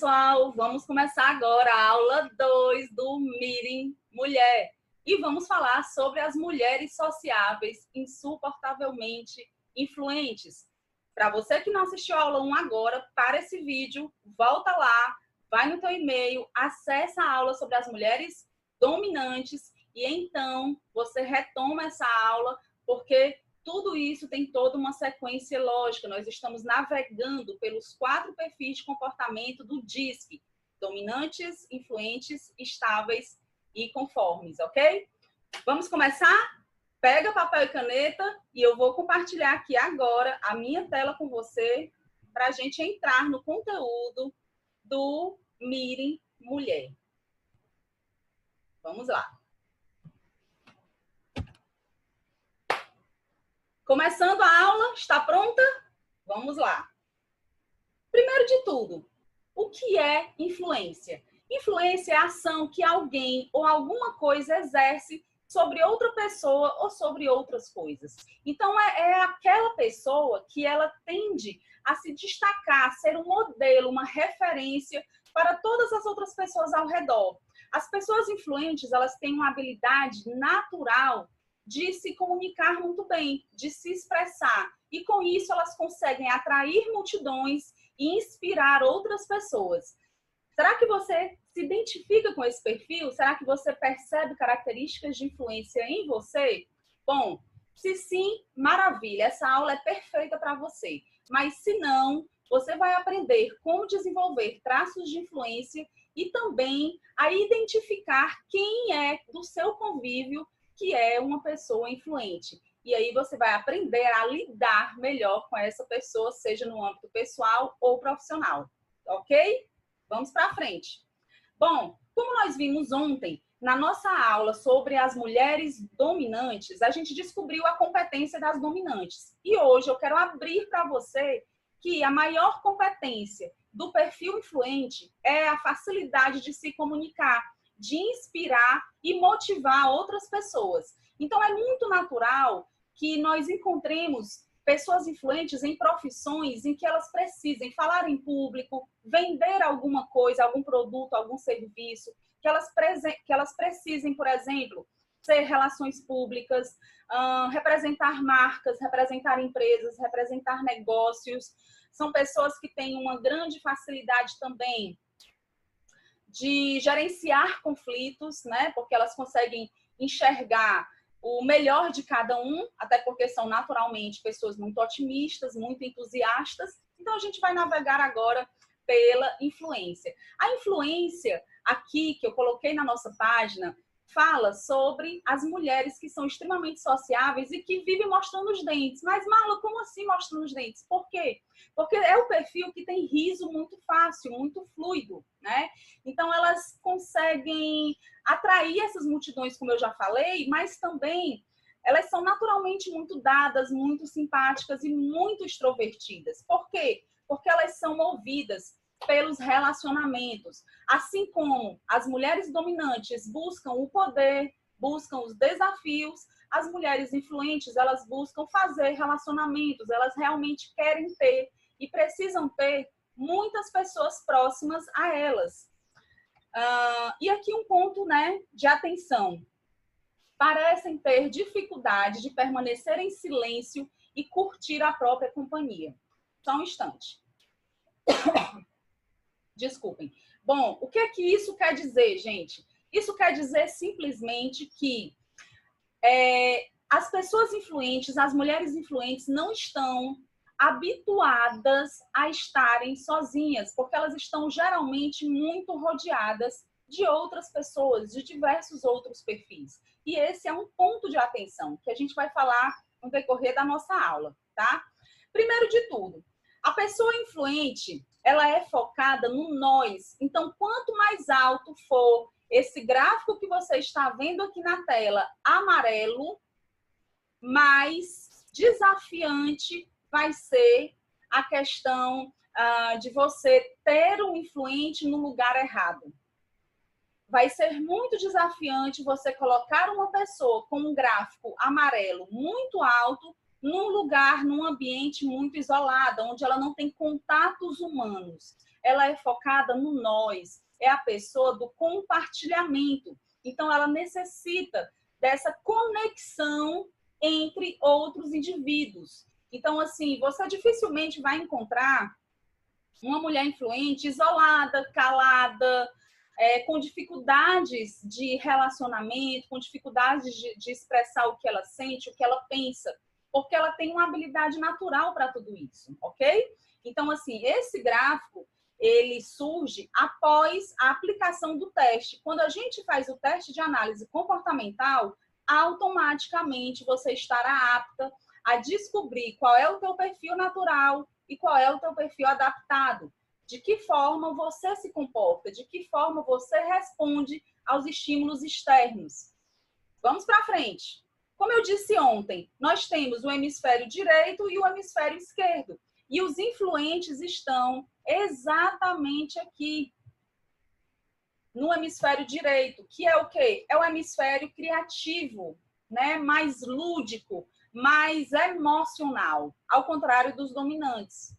pessoal, vamos começar agora a aula 2 do Meeting Mulher. E vamos falar sobre as mulheres sociáveis insuportavelmente influentes. Para você que não assistiu a aula 1 agora, para esse vídeo, volta lá, vai no teu e-mail, acessa a aula sobre as mulheres dominantes e então você retoma essa aula, porque tudo isso tem toda uma sequência lógica. Nós estamos navegando pelos 4 perfis de comportamento do DISC: dominantes, influentes, estáveis e conformes, ok? Vamos começar? Pega papel e caneta e eu vou compartilhar aqui agora a minha tela com você para a gente entrar no conteúdo do Meeting Mulher. Vamos lá. Começando a aula, está pronta? Vamos lá. Primeiro de tudo, o que é influência? Influência é a ação que alguém ou alguma coisa exerce sobre outra pessoa ou sobre outras coisas. Então, é aquela pessoa que ela tende a se destacar, a ser um modelo, uma referência para todas as outras pessoas ao redor. As pessoas influentes, elas têm uma habilidade natural de se comunicar muito bem, de se expressar. E com isso elas conseguem atrair multidões e inspirar outras pessoas. Será que você se identifica com esse perfil? Será que você percebe características de influência em você? Bom, se sim, maravilha, essa aula é perfeita para você. Mas se não, você vai aprender como desenvolver traços de influência e também a identificar quem é do seu convívio que é uma pessoa influente. E aí você vai aprender a lidar melhor com essa pessoa, seja no âmbito pessoal ou profissional. Ok? Vamos para frente. Bom, como nós vimos ontem, na nossa aula sobre as mulheres dominantes, a gente descobriu a competência das dominantes. E hoje eu quero abrir para você que a maior competência do perfil influente é a facilidade de se comunicar, de inspirar e motivar outras pessoas. Então, é muito natural que nós encontremos pessoas influentes em profissões em que elas precisem falar em público, vender alguma coisa, algum produto, algum serviço, que elas precisem, por exemplo, ser relações públicas, representar marcas, representar empresas, representar negócios. São pessoas que têm uma grande facilidade também de gerenciar conflitos, né? Porque elas conseguem enxergar o melhor de cada um, até porque são naturalmente pessoas muito otimistas, muito entusiastas. Então, a gente vai navegar agora pela influência. A influência aqui, que eu coloquei na nossa página, fala sobre as mulheres que são extremamente sociáveis e que vivem mostrando os dentes. Mas, Marla, como assim mostrando os dentes? Por quê? Porque é o perfil que tem riso muito fácil, muito fluido, né? Então, elas conseguem atrair essas multidões, como eu já falei, mas também elas são naturalmente muito dadas, muito simpáticas e muito extrovertidas. Por quê? Porque elas são movidas pelos relacionamentos. Assim como as mulheres dominantes buscam o poder, buscam os desafios, as mulheres influentes, elas buscam fazer relacionamentos, elas realmente querem ter e precisam ter muitas pessoas próximas a elas. E aqui um ponto, né, de atenção. Parecem ter dificuldade de permanecer em silêncio e curtir a própria companhia. Só um instante. Desculpem. Bom, o que é que isso quer dizer, gente? Isso quer dizer simplesmente que as pessoas influentes, as mulheres influentes não estão habituadas a estarem sozinhas, porque elas estão geralmente muito rodeadas de outras pessoas, de diversos outros perfis. E esse é um ponto de atenção que a gente vai falar no decorrer da nossa aula, tá? Primeiro de tudo, a pessoa influente, ela é focada no nós. Então, quanto mais alto for esse gráfico que você está vendo aqui na tela, amarelo, mais desafiante vai ser a questão de você ter um influente no lugar errado. Vai ser muito desafiante você colocar uma pessoa com um gráfico amarelo muito alto num lugar, num ambiente muito isolado, onde ela não tem contatos humanos. ela é focada no nós, é a pessoa do compartilhamento. Então, ela necessita dessa conexão entre outros indivíduos. Então, assim, você dificilmente vai encontrar uma mulher influente isolada, calada, com dificuldades de relacionamento, com dificuldades de expressar o que ela sente, o que ela pensa, porque ela tem uma habilidade natural para tudo isso, ok? Então, assim, esse gráfico, ele surge após a aplicação do teste. Quando a gente faz o teste de análise comportamental, automaticamente você estará apta a descobrir qual é o teu perfil natural e qual é o teu perfil adaptado. De que forma você se comporta, de que forma você responde aos estímulos externos. Vamos para frente. Como eu disse ontem, nós temos o hemisfério direito e o hemisfério esquerdo. E os influentes estão exatamente aqui, no hemisfério direito, que é o quê? É o hemisfério criativo, né? Mais lúdico, mais emocional, ao contrário dos dominantes.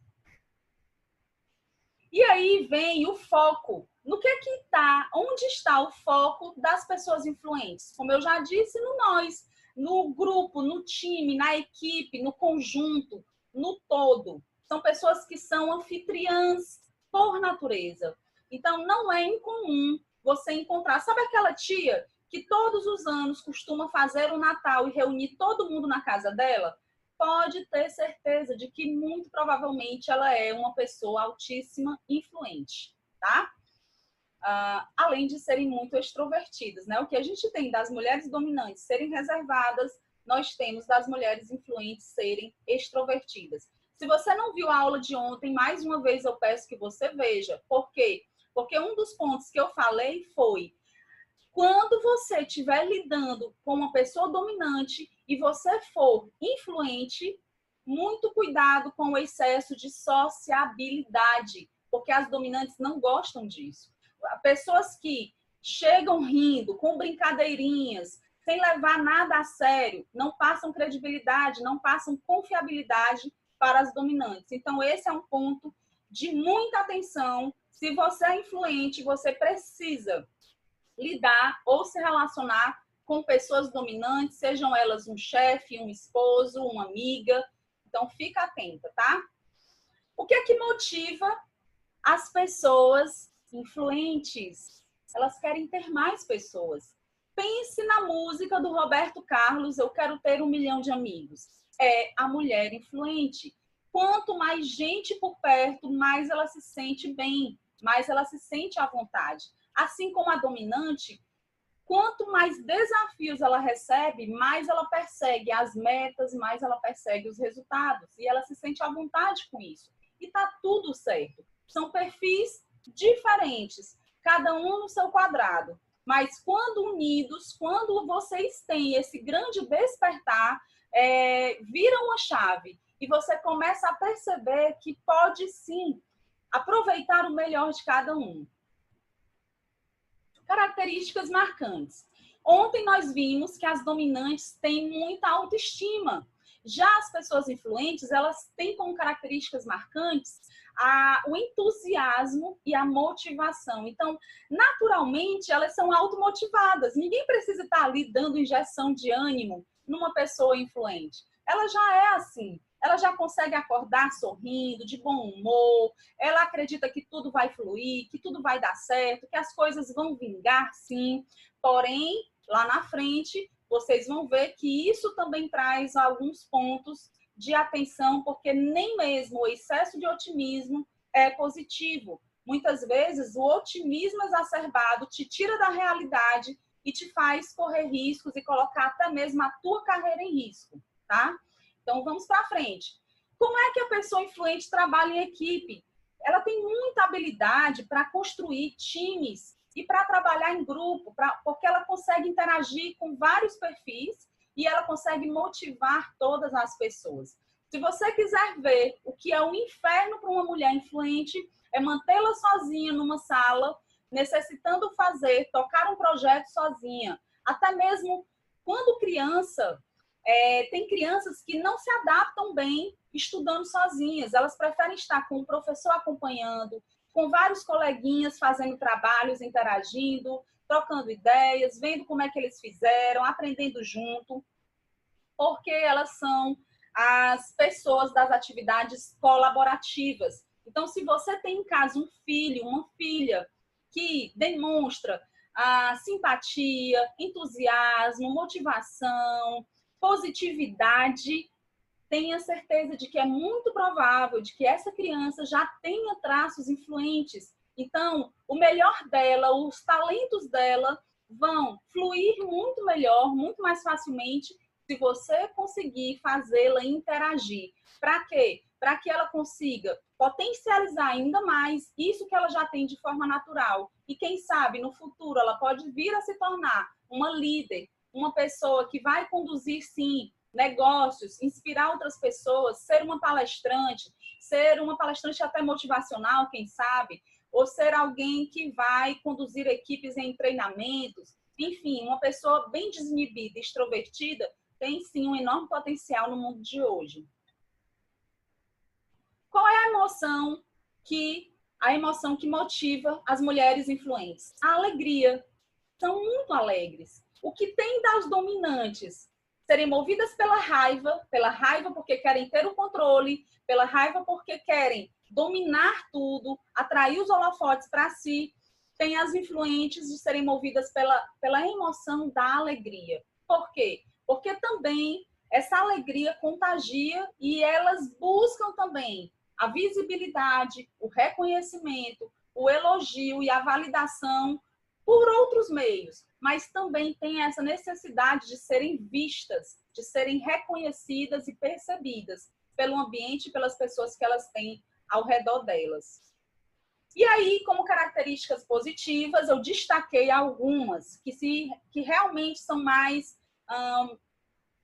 E aí vem o foco. No que está? Onde está o foco das pessoas influentes? Como eu já disse, no nós, no grupo, no time, na equipe, no conjunto, no todo. São pessoas que são anfitriãs por natureza. Então, não é incomum você encontrar. Sabe aquela tia que todos os anos costuma fazer o Natal e reunir todo mundo na casa dela? Pode ter certeza de que muito provavelmente ela é uma pessoa altíssima influente, tá? Além de serem muito extrovertidas, né? O que a gente tem das mulheres dominantes serem reservadas, nós temos das mulheres influentes serem extrovertidas. Se você não viu a aula de ontem, mais uma vez eu peço que você veja. Por quê? Porque um dos pontos que eu falei foi: quando você estiver lidando com uma pessoa dominante e você for influente, muito cuidado com o excesso de sociabilidade, porque as dominantes não gostam disso. Pessoas que chegam rindo, com brincadeirinhas, sem levar nada a sério, não passam credibilidade, não passam confiabilidade para as dominantes. Então, esse é um ponto de muita atenção. Se você é influente, você precisa lidar ou se relacionar com pessoas dominantes, sejam elas um chefe, um esposo, uma amiga. Então, fica atenta, tá? O que é que motiva as pessoas influentes? Elas querem ter mais pessoas. Pense na música do Roberto Carlos, Eu Quero Ter 1 Milhão de Amigos. É a mulher influente. Quanto mais gente por perto, mais ela se sente bem, mais ela se sente à vontade. Assim como a dominante, quanto mais desafios ela recebe, mais ela persegue as metas, mais ela persegue os resultados. E ela se sente à vontade com isso. E tá tudo certo. São perfis diferentes, cada um no seu quadrado. Mas quando unidos, quando vocês têm esse grande despertar, vira uma chave. E você começa a perceber que pode sim aproveitar o melhor de cada um. Características marcantes. Ontem nós vimos que as dominantes têm muita autoestima. Já as pessoas influentes, elas têm como características marcantes o entusiasmo e a motivação. Então, naturalmente, elas são automotivadas. Ninguém precisa estar ali dando injeção de ânimo numa pessoa influente. Ela já é assim. Ela já consegue acordar sorrindo, de bom humor, ela acredita que tudo vai fluir, que tudo vai dar certo, que as coisas vão vingar, sim. Porém, lá na frente, vocês vão ver que isso também traz alguns pontos de atenção, porque nem mesmo o excesso de otimismo é positivo. Muitas vezes, o otimismo exacerbado te tira da realidade e te faz correr riscos e colocar até mesmo a tua carreira em risco, tá? Então, vamos para frente. Como é que a pessoa influente trabalha em equipe? Ela tem muita habilidade para construir times e para trabalhar em grupo, porque ela consegue interagir com vários perfis e ela consegue motivar todas as pessoas. Se você quiser ver o que é um inferno para uma mulher influente, é mantê-la sozinha numa sala, necessitando tocar um projeto sozinha. Até mesmo quando criança, tem crianças que não se adaptam bem estudando sozinhas. Elas preferem estar com o professor acompanhando, com vários coleguinhas fazendo trabalhos, interagindo, trocando ideias, vendo como é que eles fizeram, aprendendo junto, porque elas são as pessoas das atividades colaborativas. Então, se você tem em casa um filho, uma filha que demonstra simpatia, entusiasmo, motivação, positividade, tenha certeza de que é muito provável de que essa criança já tenha traços influentes. Então, o melhor dela, os talentos dela vão fluir muito melhor, muito mais facilmente, se você conseguir fazê-la interagir. Para quê? Para que ela consiga potencializar ainda mais isso que ela já tem de forma natural. E quem sabe, no futuro, ela pode vir a se tornar uma líder, uma pessoa que vai conduzir, sim, negócios, inspirar outras pessoas, ser uma palestrante até motivacional, quem sabe, ou ser alguém que vai conduzir equipes em treinamentos. Enfim, uma pessoa bem desinibida, extrovertida, tem sim um enorme potencial no mundo de hoje. Qual é a emoção que motiva as mulheres influentes? A alegria. São muito alegres. O que tem das dominantes? Serem movidas pela raiva porque querem ter o controle, pela raiva porque querem dominar tudo, atrair os holofotes para si. Tem as influentes de serem movidas pela emoção da alegria. Por quê? Porque também essa alegria contagia e elas buscam também a visibilidade, o reconhecimento, o elogio e a validação por outros meios, mas também tem essa necessidade de serem vistas, de serem reconhecidas e percebidas pelo ambiente e pelas pessoas que elas têm ao redor delas. E aí, como características positivas, eu destaquei algumas que realmente são mais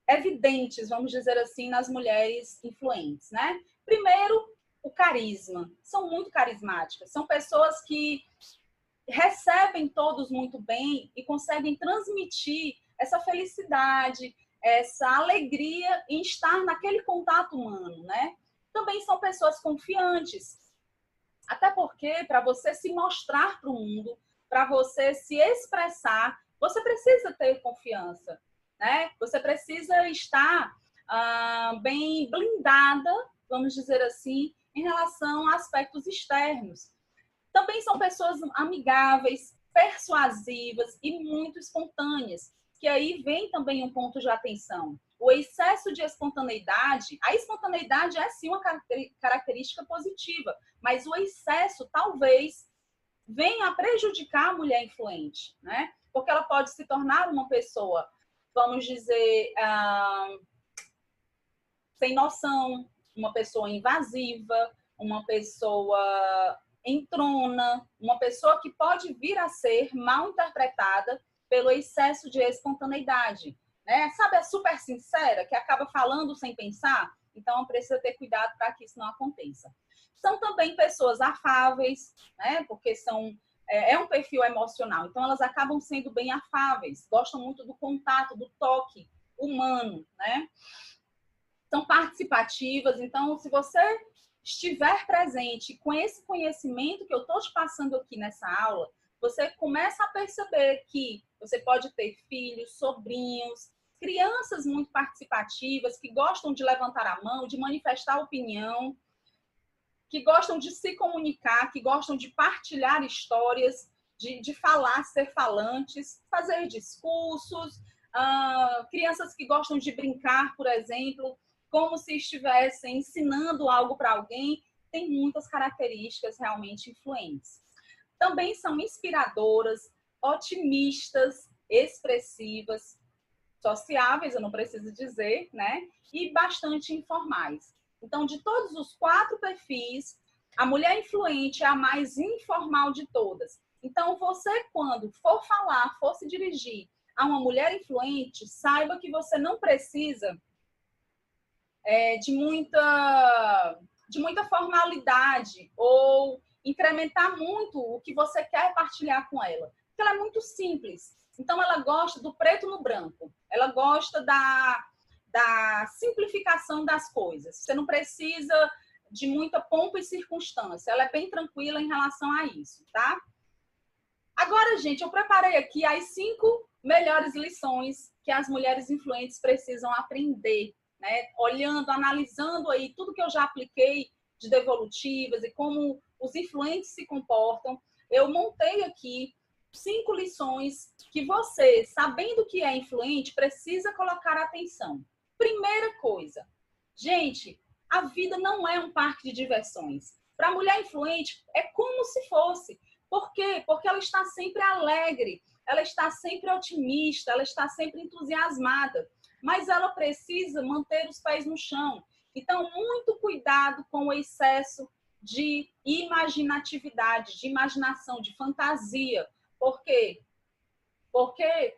evidentes, vamos dizer assim, nas mulheres influentes, né? Primeiro, o carisma. São muito carismáticas. São pessoas que recebem todos muito bem e conseguem transmitir essa felicidade, essa alegria em estar naquele contato humano, né? Também são pessoas confiantes. Até porque, para você se mostrar para o mundo, para você se expressar, você precisa ter confiança, né? Você precisa estar bem blindada, vamos dizer assim, em relação a aspectos externos. Também são pessoas amigáveis, persuasivas e muito espontâneas, que aí vem também um ponto de atenção. O excesso de espontaneidade, a espontaneidade é sim uma característica positiva, mas o excesso talvez venha a prejudicar a mulher influente, né? Porque ela pode se tornar uma pessoa, vamos dizer, sem noção, uma pessoa invasiva, uma pessoa entrona, uma pessoa que pode vir a ser mal interpretada pelo excesso de espontaneidade, né? Sabe a super sincera, que acaba falando sem pensar? Então, precisa ter cuidado para que isso não aconteça. São também pessoas afáveis, né? Porque é um perfil emocional, então elas acabam sendo bem afáveis, gostam muito do contato, do toque humano, né? São participativas, então, se você estiver presente com esse conhecimento que eu estou te passando aqui nessa aula, você começa a perceber que você pode ter filhos, sobrinhos, crianças muito participativas, que gostam de levantar a mão, de manifestar opinião, que gostam de se comunicar, que gostam de partilhar histórias, de falar, ser falantes, fazer discursos, crianças que gostam de brincar, por exemplo, como se estivessem ensinando algo para alguém, tem muitas características realmente influentes. Também são inspiradoras, otimistas, expressivas, sociáveis, eu não preciso dizer, né? E bastante informais. Então, de todos os 4 perfis, a mulher influente é a mais informal de todas. Então, você, quando for falar, for se dirigir a uma mulher influente, saiba que você não precisa de muita formalidade ou incrementar muito o que você quer partilhar com ela. Porque ela é muito simples. Então, ela gosta do preto no branco. Ela gosta da simplificação das coisas. Você não precisa de muita pompa e circunstância. Ela é bem tranquila em relação a isso, tá? Agora, gente, eu preparei aqui as 5 melhores lições que as mulheres influentes precisam aprender, né? Olhando, analisando aí tudo que eu já apliquei de devolutivas e como os influentes se comportam, eu montei aqui 5 lições que você, sabendo que é influente, precisa colocar atenção. Primeira coisa, gente, a vida não é um parque de diversões. Para a mulher influente, é como se fosse. Por quê? Porque ela está sempre alegre, ela está sempre otimista, ela está sempre entusiasmada, mas ela precisa manter os pés no chão. Então, muito cuidado com o excesso de imaginatividade, de imaginação, de fantasia. Por quê? Porque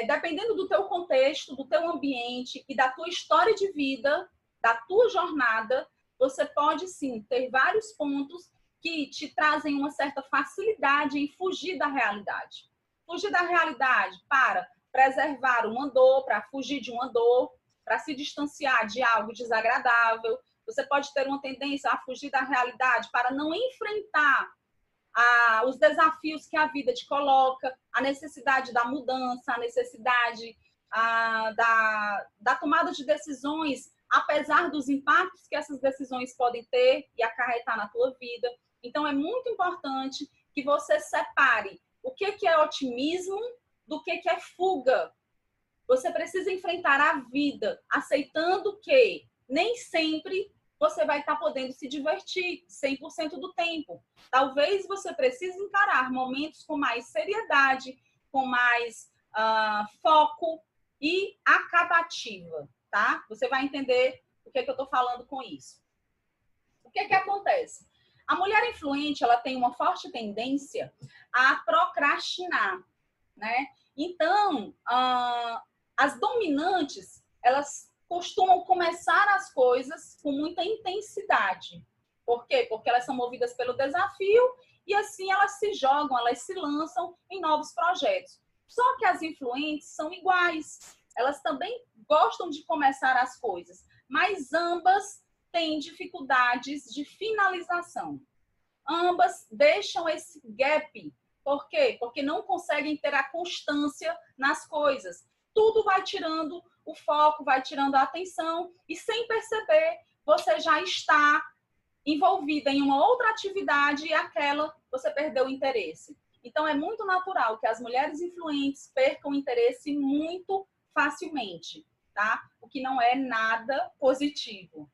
dependendo do teu contexto, do teu ambiente e da tua história de vida, da tua jornada, você pode sim ter vários pontos que te trazem uma certa facilidade em fugir da realidade. Fugir da realidade para preservar uma dor, para fugir de uma dor, para se distanciar de algo desagradável. Você pode ter uma tendência a fugir da realidade para não enfrentar os desafios que a vida te coloca, a necessidade da mudança, a necessidade da tomada de decisões, apesar dos impactos que essas decisões podem ter e acarretar na tua vida. Então, é muito importante que você separe o que é otimismo do que é fuga. Você precisa enfrentar a vida aceitando que nem sempre você vai estar podendo se divertir 100% do tempo. Talvez você precise encarar momentos com mais seriedade, com mais foco e acabativa, tá? Você vai entender o que eu estou falando com isso. O que acontece? A mulher influente, ela tem uma forte tendência a procrastinar, né? Então, as dominantes, elas costumam começar as coisas com muita intensidade. Por quê? Porque elas são movidas pelo desafio e assim elas se jogam, elas se lançam em novos projetos. Só que as influentes são iguais. Elas também gostam de começar as coisas, mas ambas têm dificuldades de finalização. Ambas deixam esse gap. Por quê? Porque não conseguem ter a constância nas coisas. Tudo vai tirando o foco, vai tirando a atenção e, sem perceber, você já está envolvida em uma outra atividade e aquela você perdeu o interesse. Então, é muito natural que as mulheres influentes percam o interesse muito facilmente, tá? O que não é nada positivo.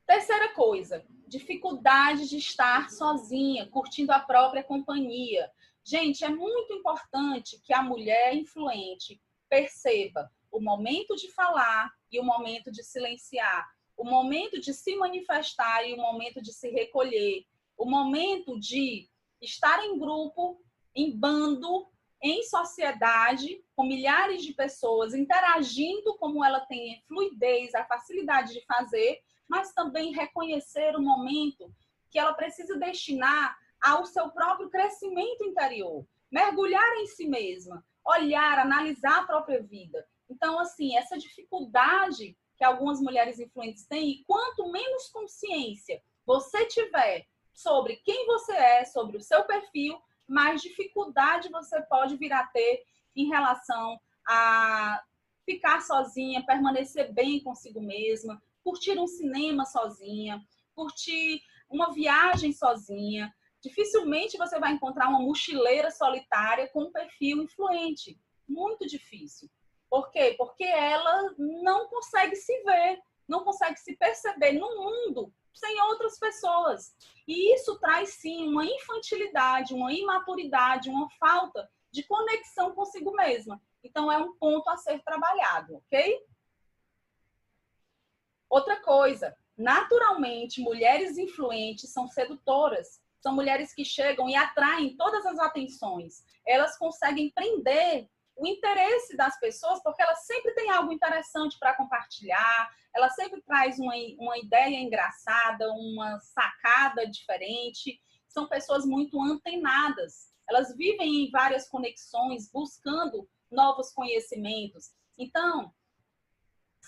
Terceira coisa, dificuldade de estar sozinha, curtindo a própria companhia. Gente, é muito importante que a mulher influente perceba o momento de falar e o momento de silenciar, o momento de se manifestar e o momento de se recolher, o momento de estar em grupo, em bando, em sociedade, com milhares de pessoas interagindo como ela tem fluidez, a facilidade de fazer, mas também reconhecer o momento que ela precisa destinar ao seu próprio crescimento interior, mergulhar em si mesma, olhar, analisar a própria vida. Então, assim, essa dificuldade que algumas mulheres influentes têm, e quanto menos consciência você tiver sobre quem você é, sobre o seu perfil, mais dificuldade você pode vir a ter em relação a ficar sozinha, permanecer bem consigo mesma, curtir um cinema sozinha, curtir uma viagem sozinha. Dificilmente você vai encontrar uma mochileira solitária com um perfil influente. Muito difícil. Por quê? Porque ela não consegue se ver, não consegue se perceber no mundo sem outras pessoas. E isso traz, sim, uma infantilidade, uma imaturidade, uma falta de conexão consigo mesma. Então, é um ponto a ser trabalhado, ok? Outra coisa, naturalmente, mulheres influentes são sedutoras. São mulheres que chegam e atraem todas as atenções. Elas conseguem prender o interesse das pessoas porque elas sempre têm algo interessante para compartilhar, ela sempre traz uma ideia engraçada, uma sacada diferente. São pessoas muito antenadas. Elas vivem em várias conexões, buscando novos conhecimentos. Então,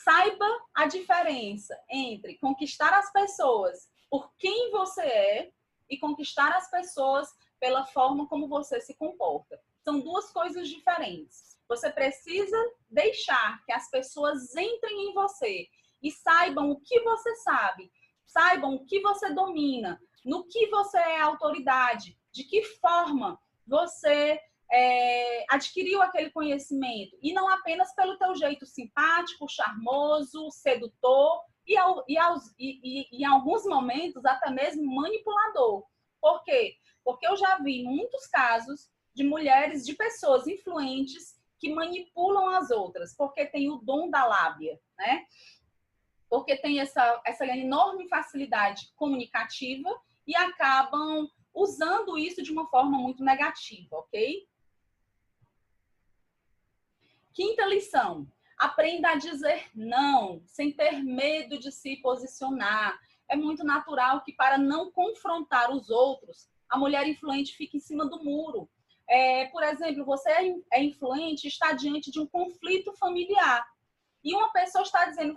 Saiba a diferença entre conquistar as pessoas por quem você é e conquistar as pessoas pela forma como você se comporta. São duas coisas diferentes. Você precisa deixar que as pessoas entrem em você e saibam o que você sabe, saibam o que você domina, no que você é autoridade, de que forma você adquiriu aquele conhecimento, e não apenas pelo teu jeito simpático, charmoso, sedutor e em alguns momentos até mesmo manipulador. Por quê? Porque eu já vi muitos casos de mulheres, de pessoas influentes que manipulam as outras, porque tem o dom da lábia, né? Porque tem essa enorme facilidade comunicativa e acabam usando isso de uma forma muito negativa, ok? Quinta lição: aprenda a dizer não, sem ter medo de se posicionar. É muito natural que, para não confrontar os outros, a mulher influente fique em cima do muro. Por exemplo, você é influente e está diante de um conflito familiar. E uma pessoa está dizendo,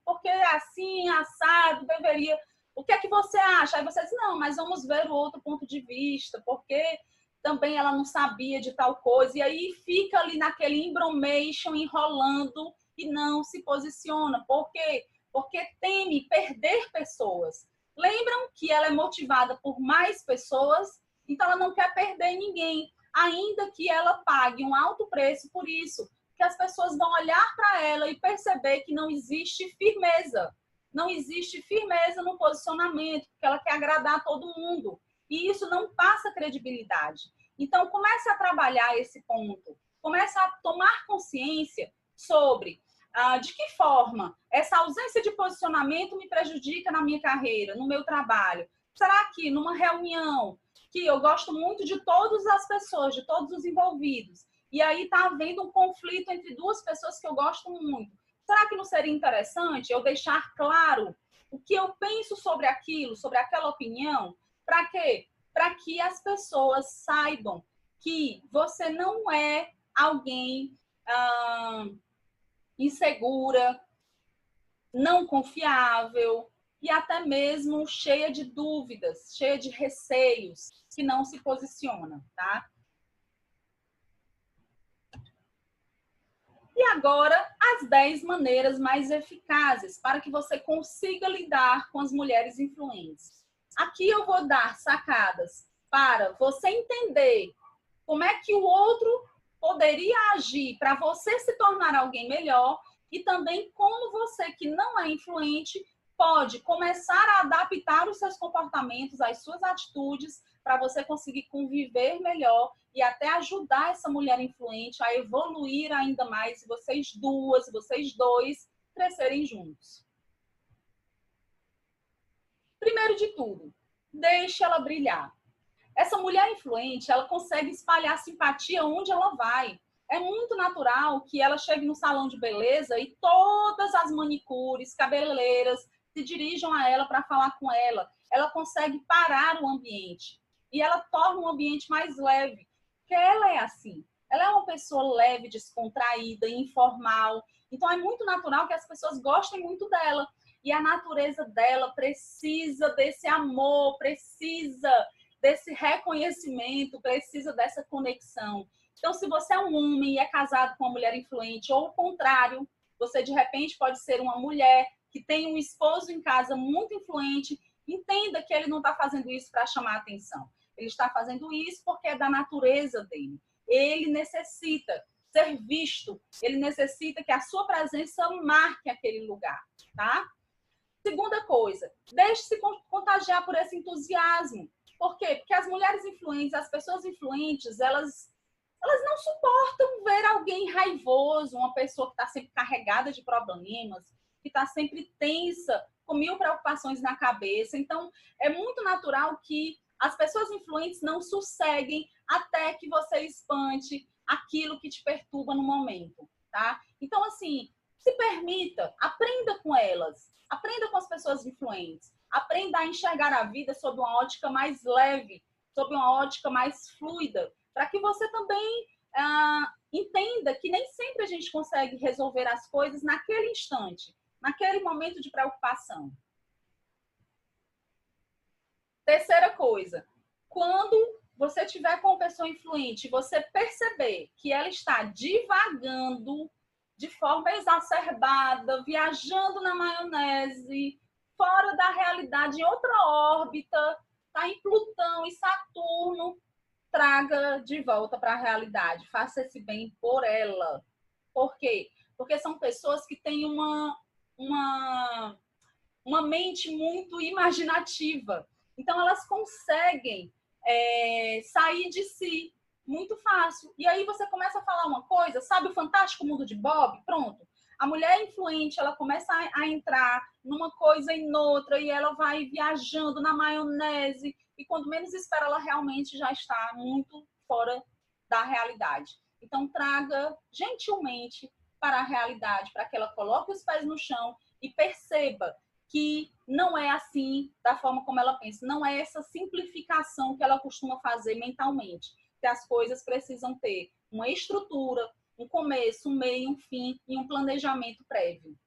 porque é assim, assado, deveria... O que é que você acha? Aí você diz, não, mas vamos ver o outro ponto de vista, porque também ela não sabia de tal coisa. E aí fica ali naquele embromation, enrolando e não se posiciona. Por quê? Porque teme perder pessoas. Lembram que ela é motivada por mais pessoas, então ela não quer perder ninguém, ainda que ela pague um alto preço por isso, que as pessoas vão olhar para ela e perceber que não existe firmeza. Não existe firmeza no posicionamento, porque ela quer agradar todo mundo. E isso não passa credibilidade. Então, comece a trabalhar esse ponto. Comece a tomar consciência sobre de que forma essa ausência de posicionamento me prejudica na minha carreira, no meu trabalho. Será que numa reunião que eu gosto muito de todas as pessoas, de todos os envolvidos, e aí está havendo um conflito entre duas pessoas que eu gosto muito, será que não seria interessante eu deixar claro o que eu penso sobre aquilo, sobre aquela opinião? Para quê? Para que as pessoas saibam que você não é alguém insegura, não confiável e até mesmo cheia de dúvidas, cheia de receios, que não se posiciona, tá? E agora, as 10 maneiras mais eficazes para que você consiga lidar com as mulheres influentes. Aqui eu vou dar sacadas para você entender como é que o outro poderia agir para você se tornar alguém melhor e também como você, que não é influente, pode começar a adaptar os seus comportamentos, as suas atitudes, para você conseguir conviver melhor e até ajudar essa mulher influente a evoluir ainda mais, se vocês duas, vocês dois, crescerem juntos. Primeiro de tudo, deixe ela brilhar. Essa mulher influente, ela consegue espalhar simpatia onde ela vai. É muito natural que ela chegue no salão de beleza e todas as manicures, cabeleireiras se dirijam a ela para falar com ela. Ela consegue parar o ambiente e ela torna o ambiente mais leve, porque ela é assim. Ela é uma pessoa leve, descontraída, informal. Então é muito natural que as pessoas gostem muito dela. E a natureza dela precisa desse amor, precisa desse reconhecimento, precisa dessa conexão. Então, se você é um homem e é casado com uma mulher influente, ou o contrário, você de repente pode ser uma mulher que tem um esposo em casa muito influente, entenda que ele não está fazendo isso para chamar atenção. Ele está fazendo isso porque é da natureza dele. Ele necessita ser visto, ele necessita que a sua presença marque aquele lugar, tá? Segunda coisa, deixe-se contagiar por esse entusiasmo. Por quê? Porque as mulheres influentes, as pessoas influentes, elas não suportam ver alguém raivoso, uma pessoa que está sempre carregada de problemas, que está sempre tensa, com 1000 preocupações na cabeça. Então, é muito natural que as pessoas influentes não sosseguem até que você espante aquilo que te perturba no momento, tá? Então, assim, se permita, aprenda com elas, aprenda com as pessoas influentes, aprenda a enxergar a vida sob uma ótica mais leve, sob uma ótica mais fluida, para que você também entenda que nem sempre a gente consegue resolver as coisas naquele instante, naquele momento de preocupação. Terceira coisa, quando você estiver com uma pessoa influente, você perceber que ela está divagando de forma exacerbada, viajando na maionese, fora da realidade, em outra órbita, está em Plutão e Saturno, traga de volta para a realidade. Faça esse bem por ela. Por quê? Porque são pessoas que têm uma mente muito imaginativa. Então, elas conseguem sair de si muito fácil. E aí você começa a falar uma coisa, sabe o Fantástico Mundo de Bob? Pronto. A mulher influente, ela começa a entrar numa coisa e noutra, e ela vai viajando na maionese, e quando menos espera, ela realmente já está muito fora da realidade. Então, traga gentilmente para a realidade, para que ela coloque os pés no chão e perceba que não é assim da forma como ela pensa, não é essa simplificação que ela costuma fazer mentalmente, que as coisas precisam ter uma estrutura, um começo, um meio, um fim e um planejamento prévio.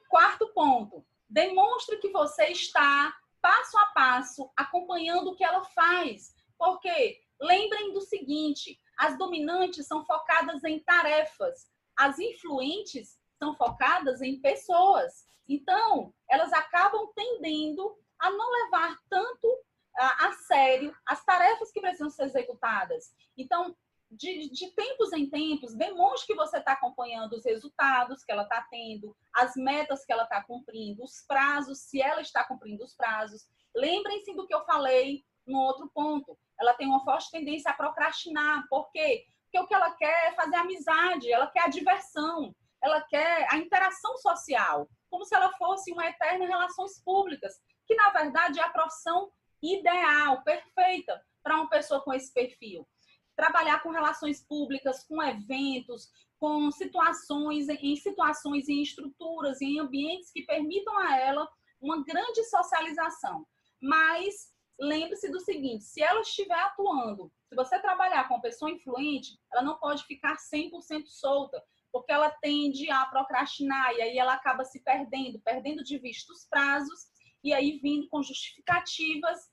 Quarto ponto, demonstre que você está passo a passo acompanhando o que ela faz, porque lembrem do seguinte, as dominantes são focadas em tarefas, as influentes são focadas em pessoas. Então, elas acabam tendendo a não levar tanto a sério as tarefas que precisam ser executadas. Então, de tempos em tempos, demonstre que você está acompanhando os resultados que ela está tendo, as metas que ela está cumprindo, os prazos, se ela está cumprindo os prazos. Lembrem-se do que eu falei no outro ponto. Ela tem uma forte tendência a procrastinar. Por quê? Porque o que ela quer é fazer amizade, ela quer a diversão, ela quer a interação social, como se ela fosse uma eterna relações públicas, que na verdade é a profissão ideal, perfeita para uma pessoa com esse perfil. Trabalhar com relações públicas, com eventos, com situações, em estruturas, em ambientes que permitam a ela uma grande socialização. Mas lembre-se do seguinte, se ela estiver atuando, se você trabalhar com uma pessoa influente, ela não pode ficar 100% solta, porque ela tende a procrastinar e aí ela acaba se perdendo de vista os prazos e aí vindo com justificativas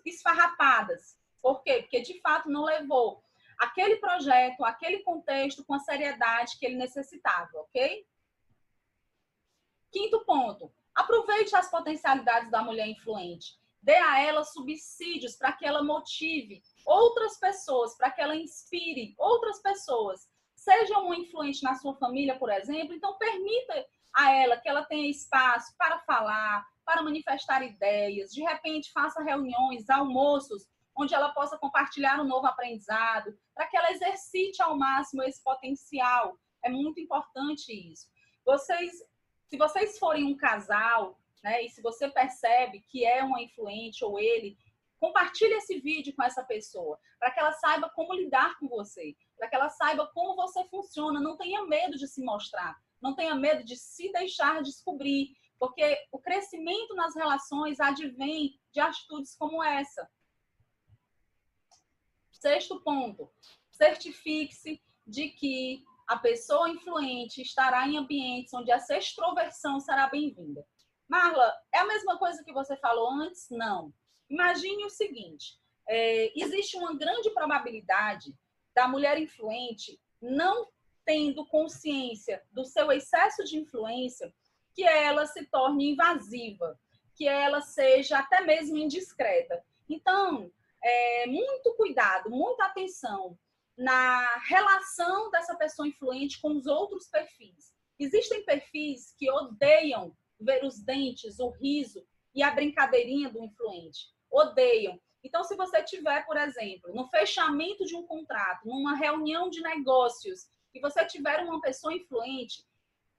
esfarrapadas. Por quê? Porque de fato não levou aquele projeto, aquele contexto com a seriedade que ele necessitava, ok? Quinto ponto, aproveite as potencialidades da mulher influente. Dê a ela subsídios para que ela motive outras pessoas, para que ela inspire outras pessoas. Seja uma influente na sua família, por exemplo, então permita a ela que ela tenha espaço para falar, para manifestar ideias, de repente faça reuniões, almoços, onde ela possa compartilhar um novo aprendizado, para que ela exercite ao máximo esse potencial. É muito importante isso. Se vocês forem um casal, né, e se você percebe que é uma influente ou ele, compartilhe esse vídeo com essa pessoa, para que ela saiba como lidar com você, para que ela saiba como você funciona. Não tenha medo de se mostrar, não tenha medo de se deixar descobrir, porque o crescimento nas relações advém de atitudes como essa. Sexto ponto, certifique-se de que a pessoa influente estará em ambientes onde essa extroversão será bem-vinda. Marla, é a mesma coisa que você falou antes? Não. Imagine o seguinte, existe uma grande probabilidade da mulher influente não tendo consciência do seu excesso de influência, que ela se torne invasiva, que ela seja até mesmo indiscreta. Então, muito cuidado, muita atenção na relação dessa pessoa influente com os outros perfis. Existem perfis que odeiam ver os dentes, o riso e a brincadeirinha do influente. Odeiam. Então, se você tiver, por exemplo, no fechamento de um contrato, numa reunião de negócios, e você tiver uma pessoa influente,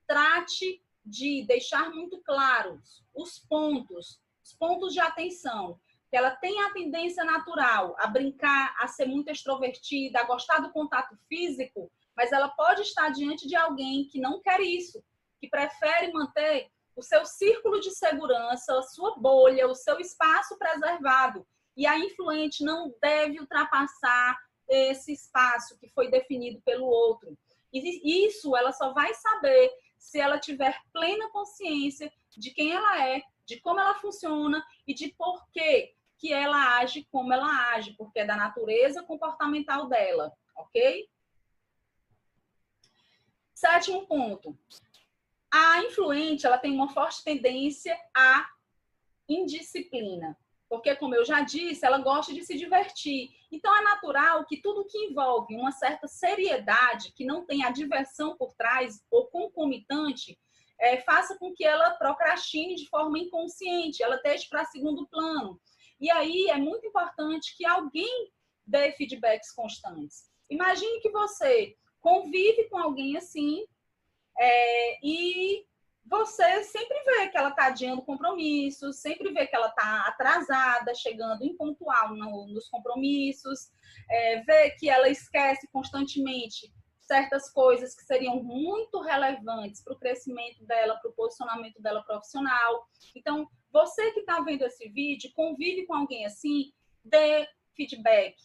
trate de deixar muito claros os pontos de atenção. Que ela tem a tendência natural a brincar, a ser muito extrovertida, a gostar do contato físico, mas ela pode estar diante de alguém que não quer isso, que prefere manter o seu círculo de segurança, a sua bolha, o seu espaço preservado. E a influente não deve ultrapassar esse espaço que foi definido pelo outro. E isso ela só vai saber se ela tiver plena consciência de quem ela é, de como ela funciona e de por que ela age como ela age, porque é da natureza comportamental dela, ok? Sétimo ponto. A influente, ela tem uma forte tendência à indisciplina. Porque, como eu já disse, ela gosta de se divertir. Então, é natural que tudo que envolve uma certa seriedade, que não tem a diversão por trás ou concomitante, faça com que ela procrastine de forma inconsciente, ela deixe para segundo plano. E aí é muito importante que alguém dê feedbacks constantes. Imagine que você convive com alguém assim e você sempre vê que ela está adiando compromissos, sempre vê que ela está atrasada, chegando impontual nos compromissos, vê que ela esquece constantemente certas coisas que seriam muito relevantes para o crescimento dela, para o posicionamento dela profissional. Então, você que está vendo esse vídeo, convive com alguém assim, dê feedback,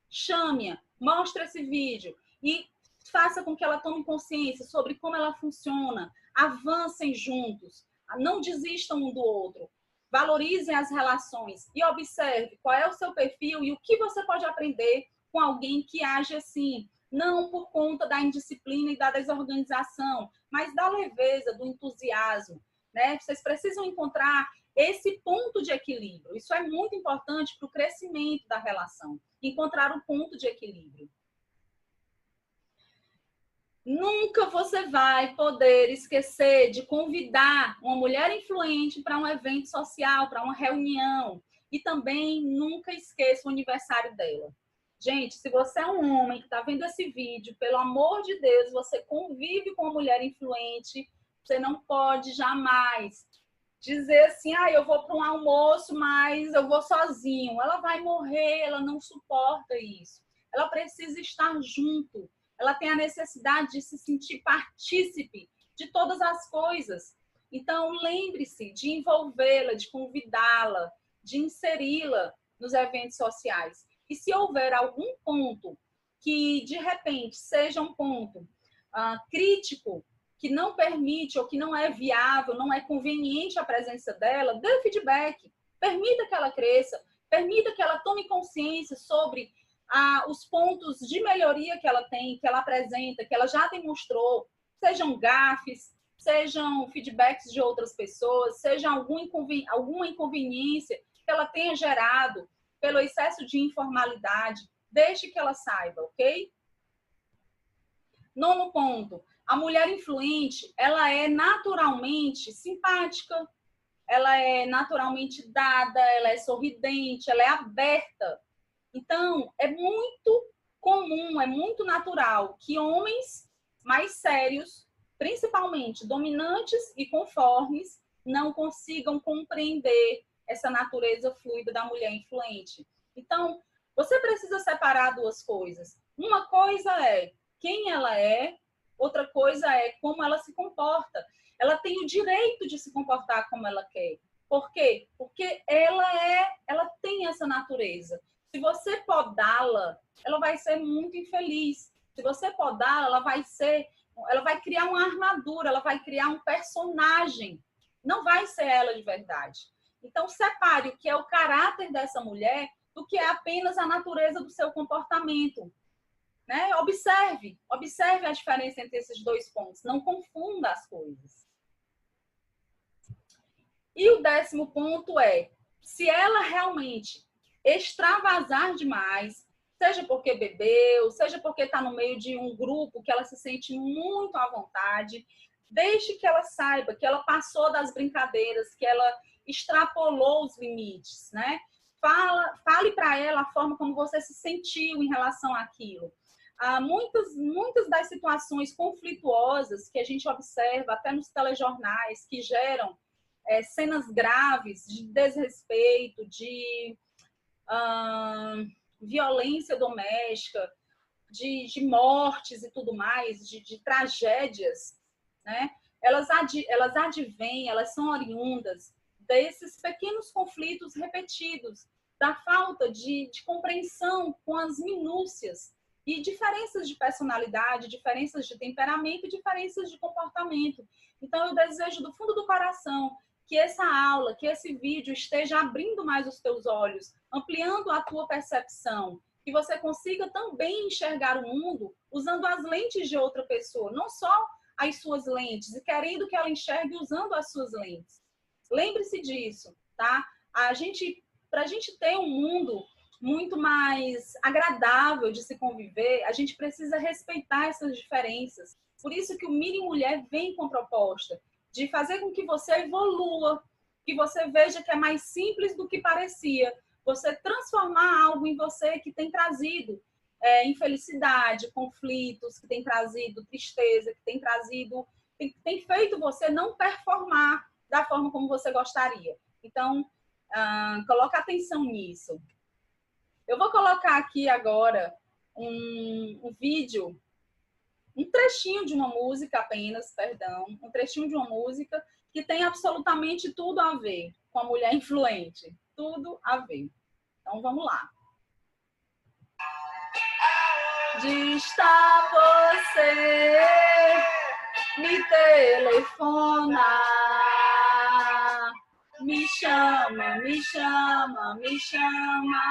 chame-a, mostre esse vídeo e faça com que ela tome consciência sobre como ela funciona, avancem juntos, não desistam um do outro, valorizem as relações e observe qual é o seu perfil e o que você pode aprender com alguém que age assim, não por conta da indisciplina e da desorganização, mas da leveza, do entusiasmo, né? Vocês precisam encontrar esse ponto de equilíbrio. Isso é muito importante para o crescimento da relação, encontrar o ponto de equilíbrio. Nunca você vai poder esquecer de convidar uma mulher influente para um evento social, para uma reunião. E também nunca esqueça o aniversário dela. Gente, se você é um homem que está vendo esse vídeo, pelo amor de Deus, você convive com uma mulher influente, você não pode jamais dizer assim, eu vou para um almoço, mas eu vou sozinho. Ela vai morrer, ela não suporta isso. Ela precisa estar junto. Ela tem a necessidade de se sentir partícipe de todas as coisas. Então, lembre-se de envolvê-la, de convidá-la, de inseri-la nos eventos sociais. E se houver algum ponto que, de repente, seja um ponto crítico, que não permite ou que não é viável, não é conveniente a presença dela, dê feedback, permita que ela cresça, permita que ela tome consciência sobre os pontos de melhoria que ela tem, que ela apresenta, que ela já demonstrou, sejam gafes, sejam feedbacks de outras pessoas, seja alguma inconveniência que ela tenha gerado pelo excesso de informalidade, deixe que ela saiba, ok? Nono ponto, a mulher influente, ela é naturalmente simpática, ela é naturalmente dada, ela é sorridente, ela é aberta. Então, é muito comum, é muito natural que homens mais sérios, principalmente dominantes e conformes, não consigam compreender essa natureza fluida da mulher influente. Então, você precisa separar duas coisas. Uma coisa é quem ela é, outra coisa é como ela se comporta. Ela tem o direito de se comportar como ela quer. Por quê? Porque ela tem essa natureza. Se você podá-la, ela vai ser muito infeliz. Se você podá-la, ela vai criar uma armadura, ela vai criar um personagem. Não vai ser ela de verdade. Então, separe o que é o caráter dessa mulher do que é apenas a natureza do seu comportamento. Né? Observe a diferença entre esses dois pontos. Não confunda as coisas. E o 10º ponto é, se ela realmente extravasar demais, seja porque bebeu, seja porque está no meio de um grupo que ela se sente muito à vontade, deixe que ela saiba que ela passou das brincadeiras, que ela extrapolou os limites, né? Fale para ela a forma como você se sentiu em relação àquilo. Muitas das situações conflituosas que a gente observa até nos telejornais, que geram cenas graves de desrespeito, de violência doméstica, de mortes e tudo mais, de tragédias, né? Elas advêm, elas são oriundas desses pequenos conflitos repetidos, da falta de compreensão com as minúcias e diferenças de personalidade, diferenças de temperamento e diferenças de comportamento. Então, eu desejo do fundo do coração que essa aula, que esse vídeo esteja abrindo mais os teus olhos, ampliando a tua percepção, que você consiga também enxergar o mundo usando as lentes de outra pessoa, não só as suas lentes, e querendo que ela enxergue usando as suas lentes. Lembre-se disso, tá? Para a gente ter um mundo muito mais agradável de se conviver, a gente precisa respeitar essas diferenças. Por isso que o Mini Mulher vem com a proposta de fazer com que você evolua, que você veja que é mais simples do que parecia, você transformar algo em você que tem trazido infelicidade, conflitos, que tem trazido tristeza, que tem trazido, tem feito você não performar da forma como você gostaria. Então, coloca atenção nisso. Eu vou colocar aqui agora um vídeo, um trechinho de uma música apenas, perdão, um trechinho de uma música que tem absolutamente tudo a ver com a mulher influente. Tudo a ver. Então, vamos lá. Onde está você? Me telefona. Me chama, me chama, me chama.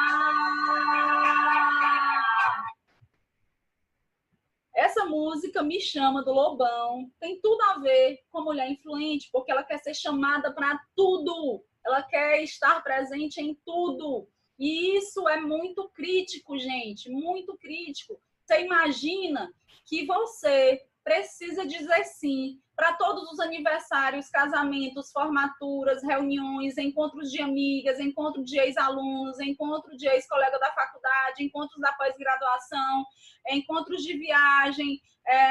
Essa música Me Chama, do Lobão, tem tudo a ver com a mulher influente, porque ela quer ser chamada para tudo. Ela quer estar presente em tudo. E isso é muito crítico, gente, muito crítico. Você imagina que você precisa dizer sim para todos os aniversários, casamentos, formaturas, reuniões, encontros de amigas, encontro de ex-alunos, encontro de ex-colega da faculdade, encontros da pós-graduação, encontros de viagem,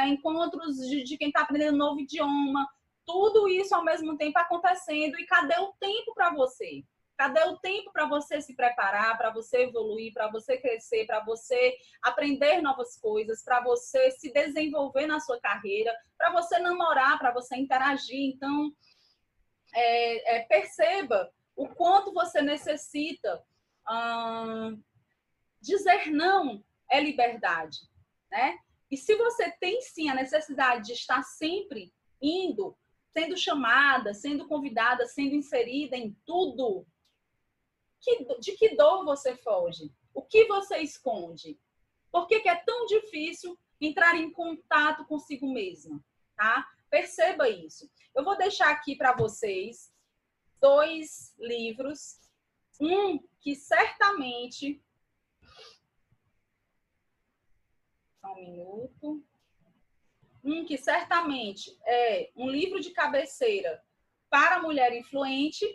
encontros de quem está aprendendo um novo idioma, tudo isso ao mesmo tempo acontecendo. E cadê o tempo para você? Cadê o tempo para você se preparar, para você evoluir, para você crescer, para você aprender novas coisas, para você se desenvolver na sua carreira, para você namorar, para você interagir? Então, perceba o quanto você necessita. Dizer não é liberdade, né? E se você tem sim a necessidade de estar sempre indo, sendo chamada, sendo convidada, sendo inserida em tudo, de que dor você foge? O que você esconde? Por que é tão difícil entrar em contato consigo mesma? Tá? Perceba isso. Eu vou deixar aqui para vocês 2 livros. Um que certamente... Só um minuto. Um que certamente é um livro de cabeceira para a mulher influente,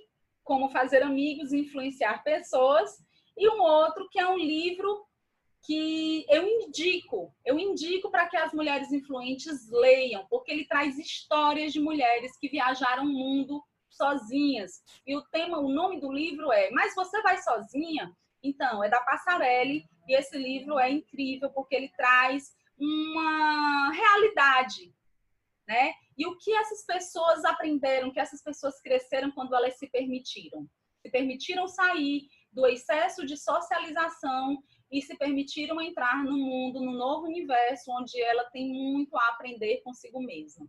como fazer amigos e influenciar pessoas, e um outro que é um livro que eu indico para que as mulheres influentes leiam, porque ele traz histórias de mulheres que viajaram o mundo sozinhas. E o nome do livro é Mas Você Vai Sozinha? Então, é da Passarelli, e esse livro é incrível porque ele traz uma realidade, né? E o que essas pessoas aprenderam, o que essas pessoas cresceram quando elas se permitiram sair do excesso de socialização e se permitiram entrar no mundo, no novo universo, onde ela tem muito a aprender consigo mesma.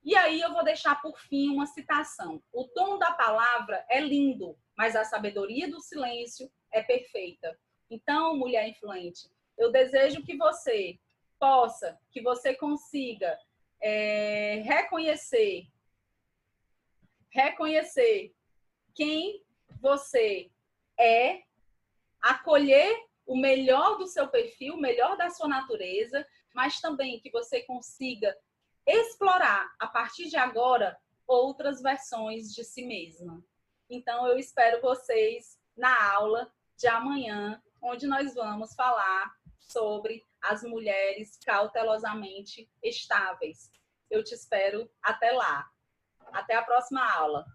E aí eu vou deixar por fim uma citação. O tom da palavra é lindo, mas a sabedoria do silêncio é perfeita. Então, mulher influente, eu desejo que você possa, que você consiga reconhecer quem você é, acolher o melhor do seu perfil, o melhor da sua natureza, mas também que você consiga explorar, a partir de agora, outras versões de si mesma. Então, eu espero vocês na aula de amanhã, onde nós vamos falar sobre as mulheres cautelosamente estáveis. Eu te espero até lá. Até a próxima aula.